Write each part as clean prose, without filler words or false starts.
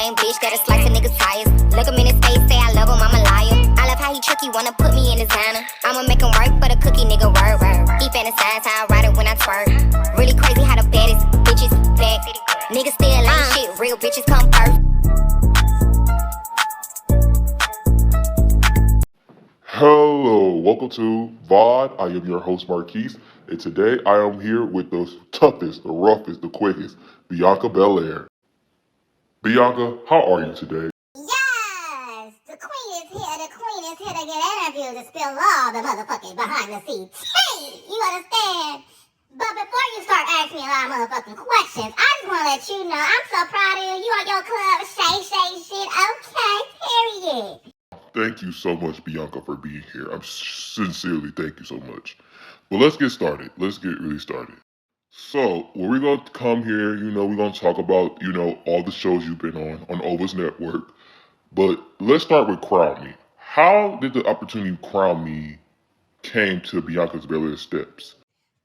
same bitch that'll slice a nigga's tires. Look him in his face, say I love him, I'm a liar. I love how he tricky, wanna put me in designer. I'ma make him work for the cookie, nigga, word. He fantasize how I ride it when I twerk. Really crazy how the baddest bitches back. Niggas still ain't shit, real bitches come first. Hello, welcome to VOD. I am your host Marquise, and today I am here with the toughest, the roughest, the quickest, Bianca Belair. Bianca, how are you today? Yes! The queen is here. The queen is here to get interviewed to spill all the motherfucking behind the scenes tea. You understand? But before you start asking me a lot of motherfucking questions, I just want to let you know I'm so proud of you. You on your club, shay shit. Okay, period. Thank you so much, Bianca, for being here. I'm sincerely thank you so much. But let's get started. Let's get really started. So, when we're going to come here, we're going to talk about, all the shows you've been on Ova's Network. But let's start with Crown Me. How did the opportunity Crown Me came to Bianca's Belair steps?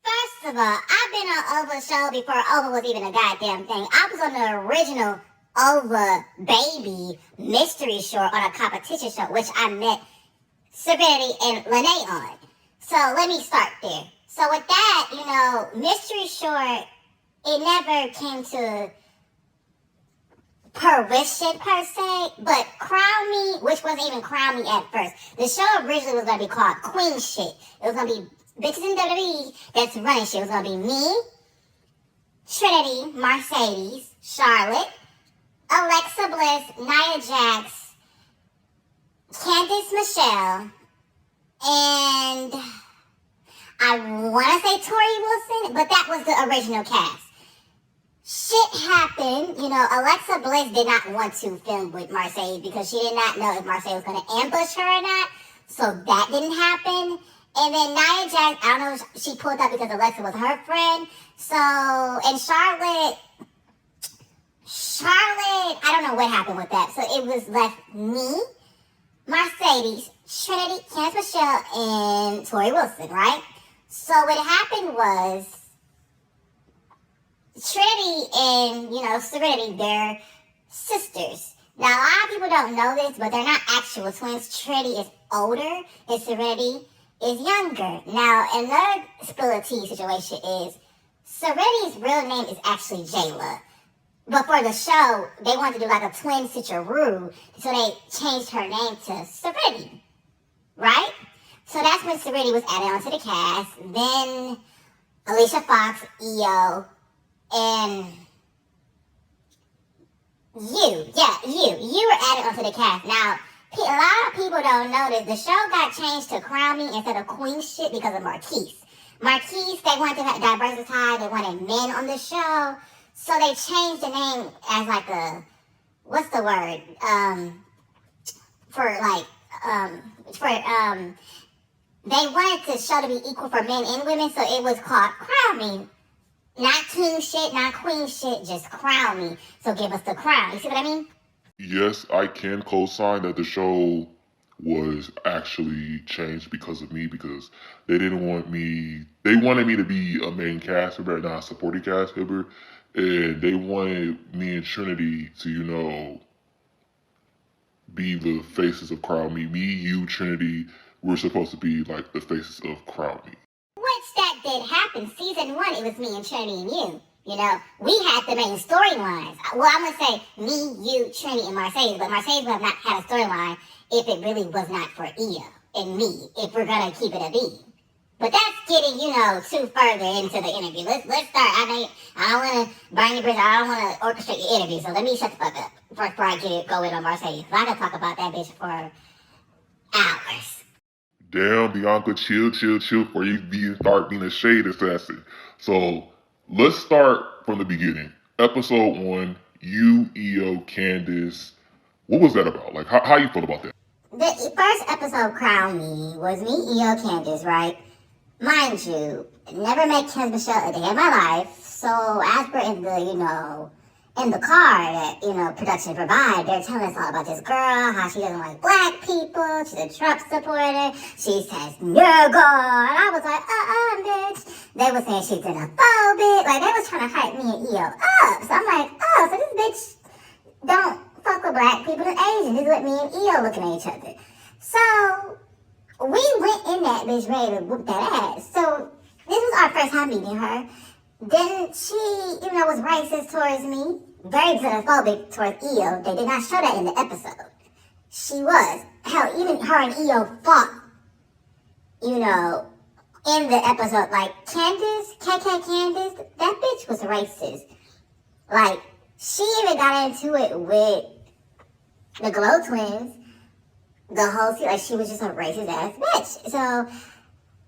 First of all, I've been on Ova's show before Ova was even a goddamn thing. I was on the original Ova Baby mystery short on a competition show, which I met Serenity and Lene on. So let me start there. So with that, mystery short, it never came to fruition per se, but Crown Me, which wasn't even Crown Me at first. The show originally was going to be called Queen Shit. It was going to be bitches in WWE that's running shit. It was going to be me, Trinity, Mercedes, Charlotte, Alexa Bliss, Nia Jax, Candice Michelle, and I want to say Tori Wilson, but that was the original cast. Shit happened, Alexa Bliss did not want to film with Mercedes because she did not know if Mercedes was going to ambush her or not, so that didn't happen. And then Nia Jax, I don't know if she pulled up because Alexa was her friend, so, and Charlotte, I don't know what happened with that. So it was left me, Mercedes, Trinity, Candice Michelle, and Tori Wilson, right? So what happened was Trinity and, Serenity, they're sisters. Now, a lot of people don't know this, but they're not actual twins. Trinity is older and Serenity is younger. Now, another spill of tea situation is Serenity's real name is actually Jayla. But for the show, they wanted to do like a twin switcheroo, so they changed her name to Serenity, right? So that's when Serenity was added onto the cast. Then Alicia Fox, EO, and you were added onto the cast. Now, a lot of people don't know this. The show got changed to Crown Me instead of Queen Shit because of Marquise. Marquise, they wanted to diversify, they wanted men on the show. So they changed the name as like a, what's the word? They wanted the show to be equal for men and women, so it was called Crown Me. Not King Shit, not Queen Shit, just Crown Me. So give us the crown. You see what I mean? Yes, I can co-sign that the show was actually changed because of me, because they wanted me to be a main cast member, not a supporting cast member. And they wanted me and Trinity to, be the faces of Crown Me. Me, you, Trinity, we're supposed to be like the faces of Crown Me. Which that did happen. Season 1, it was me and Trinity and you. We had the main storylines. Well, I'm going to say me, you, Trinity, and Mercedes, but Mercedes would have not had a storyline if it really was not for Io and me, if we're going to keep it a B. But that's getting, too further into the interview. Let's start. I don't want to burn your bridge. I don't want to orchestrate your interview. So let me shut the fuck up before I go in on Mercedes. I can talk about that bitch for hours. Damn, Bianca, chill before you start being a shade assassin. So let's start from the beginning. Episode 1, you, Io, Candice. What was that about? Like, how you feel about that? The first episode, Crown Me, was me, Io, Candice, right? Mind you, never met Candice Michelle a day in my life. So as we're in the car that, production provide, they're telling us all about this girl, how she doesn't like black people, she's a Trump supporter, she says nigga, and I was like, bitch. They were saying she's xenophobic, like they was trying to hype me and Io up. So I'm like, so this bitch don't fuck for black people than Asian. This is what me and EO looking at each other. So we went in that bitch ready to whoop that ass. So this was our first time meeting her. Then she, even though was racist towards me, very xenophobic towards EO. They did not show that in the episode. She was. Hell, even her and EO fought, in the episode. Like, Candace, KK Candace, that bitch was racist. Like, she even got into it with the Glow Twins. The whole scene, like, she was just a racist ass bitch. So,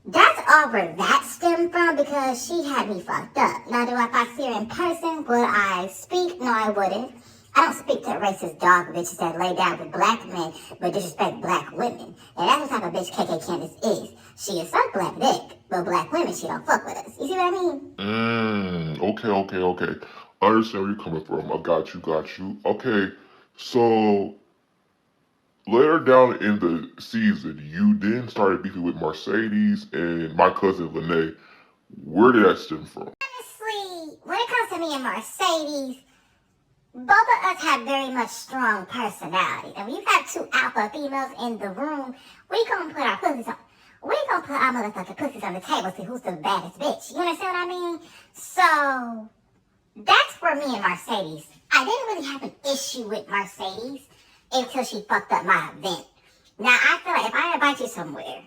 that's all where that stemmed from, because she had me fucked up. Now, if I see her in person, would I speak? No, I wouldn't. I don't speak to racist dog bitches that lay down with black men but disrespect black women. And that's the type of bitch KK Candace is. She is suck black dick, but black women, she don't fuck with us. You see what I mean? Okay. I understand where you're coming from. I got you. Okay, so later down in the season, you then started beefing with Mercedes and my cousin Lene. Where did that stem from? Honestly, when it comes to me and Mercedes, both of us have very much strong personality. And when you have two alpha females in the room, we gonna put our pussies on. We gonna put our motherfucking pussies on the table to see who's the baddest bitch. You understand what I mean? So that's for me and Mercedes. I didn't really have an issue with Mercedes until she fucked up my event. Now I feel like if I invite you somewhere,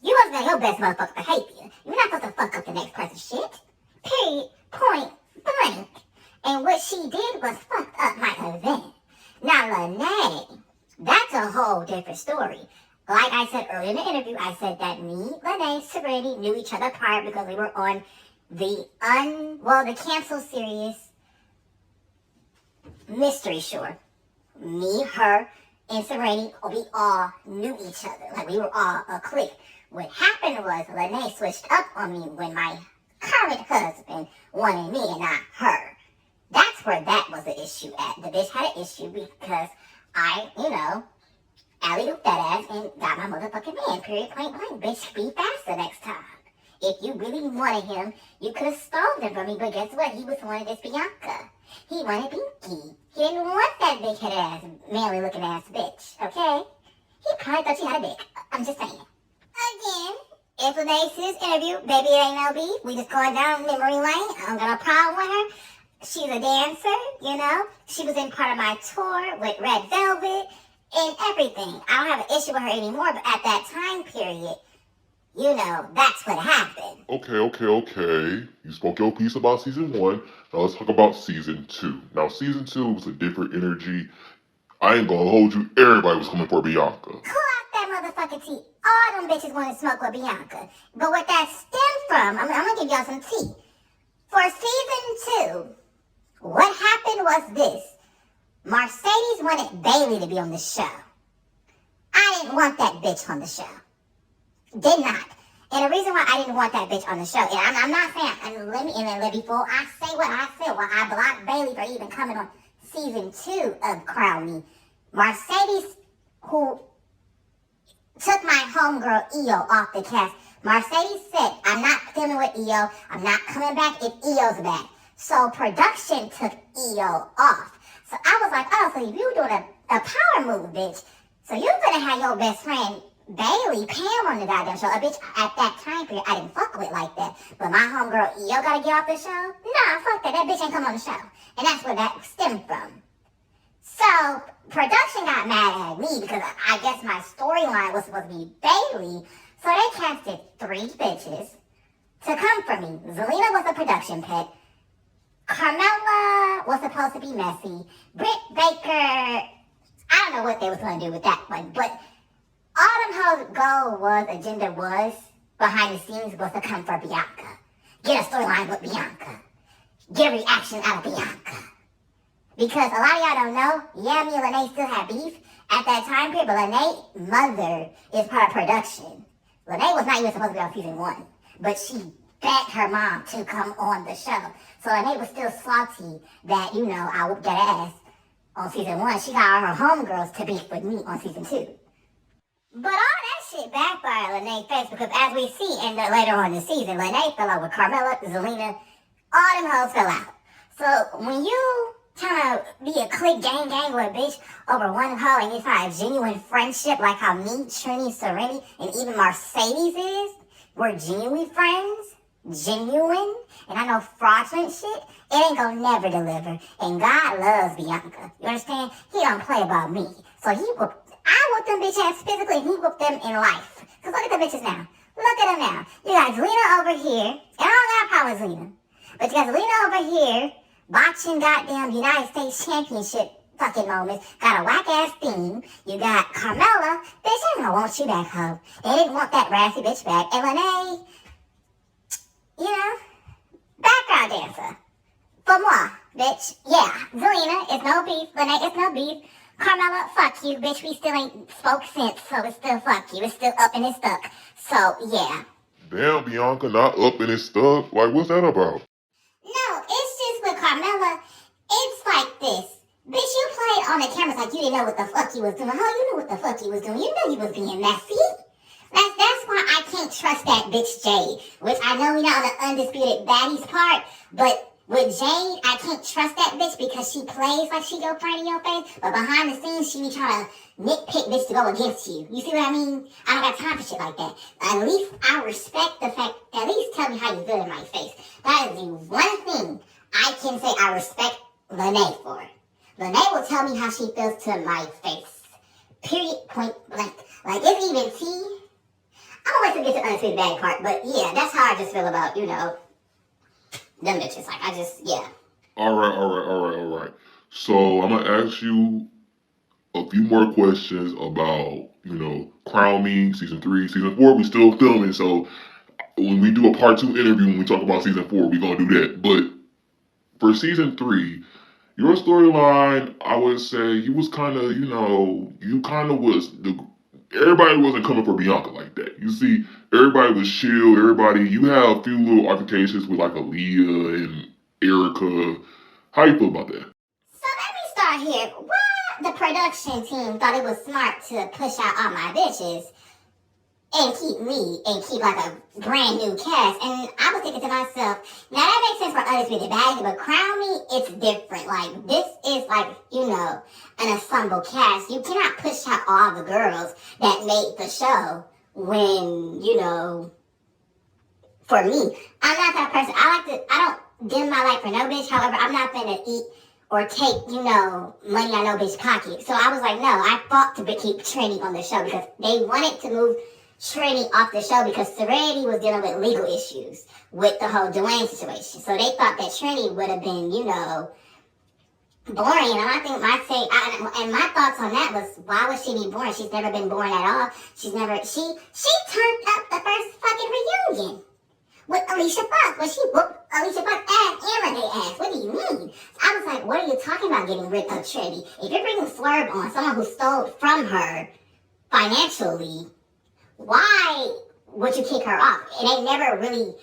you must be your best motherfucker behavior. You're not supposed to fuck up the next person's shit. Period. Point blank. And what she did was fucked up my event. Now, Lene, that's a whole different story. Like I said earlier in the interview, I said that me, Lene, Serenity knew each other prior because we were on the cancel series Mystery Shore. Me, her, and Serenity, we all knew each other. Like, we were all a clique. What happened was Lene switched up on me when my current husband wanted me and not her. That's where that was the issue at. The bitch had an issue because I, alley-ooped that ass and got my motherfucking man, period, point blank. Bitch, be faster next time. If you really wanted him, you could have stolen him from me, but guess what? He was wanted this Bianca. He wanted Binky. He didn't want that big-headed ass, manly-looking ass bitch, okay? He probably thought she had a dick. I'm just saying. Again, if Lene sees this interview, baby, it ain't no beef. We just going down memory lane. I don't got no problem with her. She's a dancer, She was in part of my tour with Red Velvet and everything. I don't have an issue with her anymore, but at that time period, that's what happened. Okay. You spoke your piece about season 1. Now let's talk about season 2. Now, season 2 was a different energy. I ain't gonna hold you. Everybody was coming for Bianca. Pull out that motherfucking tea. All them bitches want to smoke with Bianca. But what that stemmed from, I'm gonna give y'all some tea. For season 2, what happened was this. Mercedes wanted Bailey to be on the show. I didn't want that bitch on the show. Did not. And the reason why I didn't want that bitch on the show, and I'm not saying, before I say what I said, I blocked Bailey for even coming on season 2 of Crown Me. Mercedes, who took my homegirl EO off the cast, Mercedes said, I'm not filming with EO. I'm not coming back if EO's back. So production took EO off. So I was like, oh, so you doing a power move, bitch. So you're gonna have your best friend Bailey, Pam on the goddamn show. A bitch at that time period I didn't fuck with like that. But my homegirl EO gotta get off the show? Nah, fuck that. That bitch ain't come on the show. And that's where that stemmed from. So production got mad at me because I guess my storyline was supposed to be Bailey. So they casted 3 bitches to come for me. Zelina was a production pet. Carmella was supposed to be messy. Britt Baker, I don't know what they was going to do with that one. But all them hoes' agenda was, behind the scenes, was to come for Bianca. Get a storyline with Bianca. Get a reaction out of Bianca. Because a lot of y'all don't know, yeah, me and Lene still have beef at that time period, but Lene's mother is part of production. Lene was not even supposed to be on season 1, but she begged her mom to come on the show. So Lene was still salty that, I whooped that ass on season 1. She got all her homegirls to beef with me on season 2. But all that shit backfired Lene's face because as we see later on in the season, Lene fell out with Carmella, Zelina, all them hoes fell out. So when you trying to be a click gang with a bitch over one hoe, and it's not a genuine friendship like how me, Trini, Serenity, and even Mercedes is. We're genuine friends. Genuine. And I know fraudulent shit, it ain't gonna never deliver. And God loves Bianca. You understand? He don't play about me. So I whooped them bitch ass physically, and he whooped them in life. Cause look at the bitches now. Look at them now. You got Zelina over here, and I don't got a problem with Zelina. But you got Zelina over here, watching goddamn United States Championship fucking moments. Got a whack ass theme. You got Carmella. Bitch, I don't want you back, hoe. They didn't want that rassy bitch back. And Lene, you know, background dancer. For moi, bitch. Yeah, Zelina, it's no beef. Lene, it's no beef. Carmella, fuck you, bitch. We still ain't spoke since, so it's still fuck you. It's still up and it's stuck. So, yeah. Damn, Bianca, not up and it's stuck. Like, what's that about? No, it's just with Carmella, it's like this. Bitch, you played on the cameras like you didn't know what the fuck you was doing. How you knew what the fuck you was doing? You knew you was being messy. That's why I can't trust that bitch Jade. Which I know we not on the undisputed baddies part, but with Jade, I can't trust that bitch because she plays like she go front in your face, but behind the scenes, she be trying to nitpick bitch to go against you. You see what I mean? I don't got time for shit like that. At least I respect the fact, at least tell me how you feel in my face. That is the one thing I can say I respect Lene for. Lene will tell me how she feels to my face. Period, point blank. Like, it's even tea. I'm gonna wait till we get to the undisputed baddie part, but yeah, that's how I just feel about, you know, them bitches. Like, I just, yeah. All right. So I'm gonna ask you a few more questions about, you know, Crown Me, season 3, season 4. We still filming, so when we do a part 2 interview, when we talk about season 4, we gonna do that. But for season 3, your storyline, I would say you was kind of, you know, everybody wasn't coming for Bianca like that. You see, everybody was chill. You have a few little altercations with like Aaliyah and Erica. How you feel about that? So let me start here. Why the production team thought it was smart to push out all my bitches and keep me and keep like a brand new cast? And I was thinking to myself, now that makes sense for Undisputed Baddie, but Crown Me, it's different. Like, this is like, you know, an ensemble cast. You cannot push out all the girls that made the show when, you know, for me, I'm not that person. I don't dim my light for no bitch. However, I'm not gonna eat or take, you know, money out no bitch pocket. So I was like, no, I fought to keep Trini on the show because they wanted to move Trini off the show because Serenity was dealing with legal issues with the whole Dwayne situation. So they thought that Trini would have been, you know, boring. And I think my thoughts on that was, why would she be boring? She's never been boring at all. She turned up the first fucking reunion with Alicia Fox, when she whooped Alicia Fox ass and Renee ass. What do you mean? I was like, what are you talking about getting rid of Trinity? If you're bringing Swerve on, someone who stole from her financially, why would you kick her off? And they never really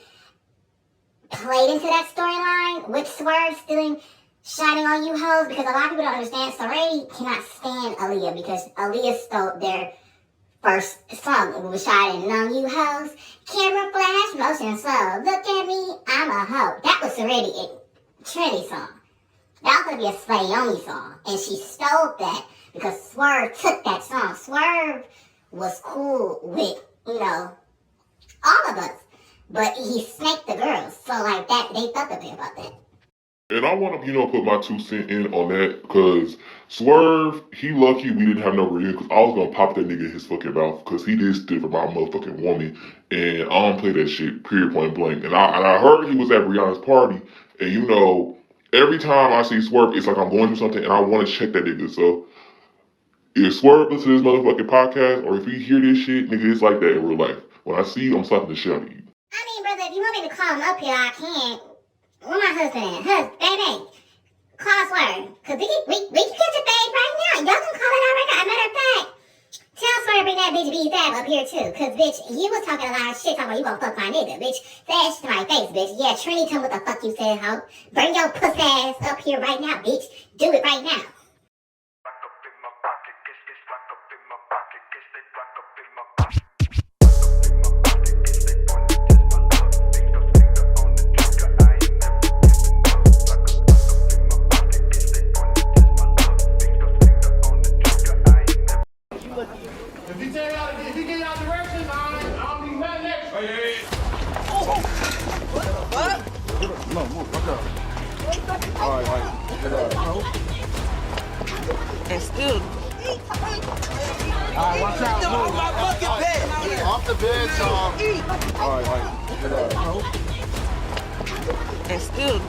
played into that storyline with Swerve stealing, shining on you hoes, because a lot of people don't understand. Serenity cannot stand Aaliyah because Aaliyah stole their first song. It was shining on you hoes. Camera flash motion slow. Look at me, I'm a hoe. That was Serenity Trinity song. That was gonna be a Slayomi song, and she stole that because Swerve took that song. Swerve was cool with, you know, all of us, but he snaked the girls. So like that, they felt a bit about that. And I want to, you know, put my 2 cents in on that, because Swerve, he lucky we didn't have no reunion, because I was going to pop that nigga in his fucking mouth, because he did stiff for my motherfucking woman, and I don't play that shit, period, point blank. And I heard he was at Brianna's party, and you know, every time I see Swerve, it's like I'm going through something, and I want to check that nigga. So if Swerve listens to this motherfucking podcast, or if he hear this shit, nigga, it's like that in real life. When I see you, I'm slapping the shit out of you. I mean, brother, if you want me to call him up here, I can. Where my husband at? Baby, call Swerve. Because we can catch a babe right now. Y'all can call it out right now. As a matter of fact, tell Swerve to bring that bitch B-Fab up here too. Because, bitch, you was talking a lot of shit talking about you gonna fuck my nigga, bitch. Say that shit to my face, bitch. Yeah, Trini, tell me what the fuck you said, ho. Bring your pussy ass up here right now, bitch. Do it right now. on, move. Watch out. All right. Get out. And still. All right, watch out. Move. My fucking bed. Off the bed, y'all. All right. Get out. And still.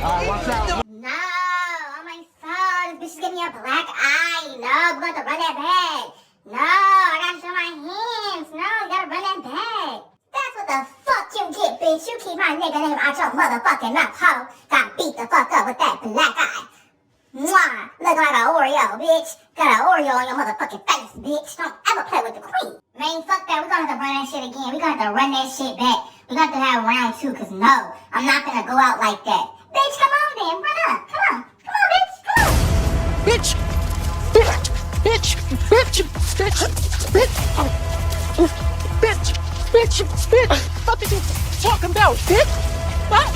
All right, watch out. No, oh my soul, this bitch is giving me a black eye. No, we're going to run that back. No, I gotta show my hands. No, you gotta run that back. That's what the fuck you get, bitch. You keep my nigga name out your motherfucking mouth, ho. Got beat the fuck up with that black eye. Mwah, look like an Oreo, bitch. Got an Oreo on your motherfucking face, bitch. Don't ever play with the queen. Man, fuck that. We're gonna have to run that shit again. We're gonna have to run that shit back. We're gonna have to have round 2, cause no, I'm not gonna go out like that. Bitch, come on then. Run up. Come on. Come on, bitch. Come on. Bitch. Bitch. Bitch. Bitch. Bitch. Bitch. Bitch. Bitch. Bitch. What are you talking about, bitch? What?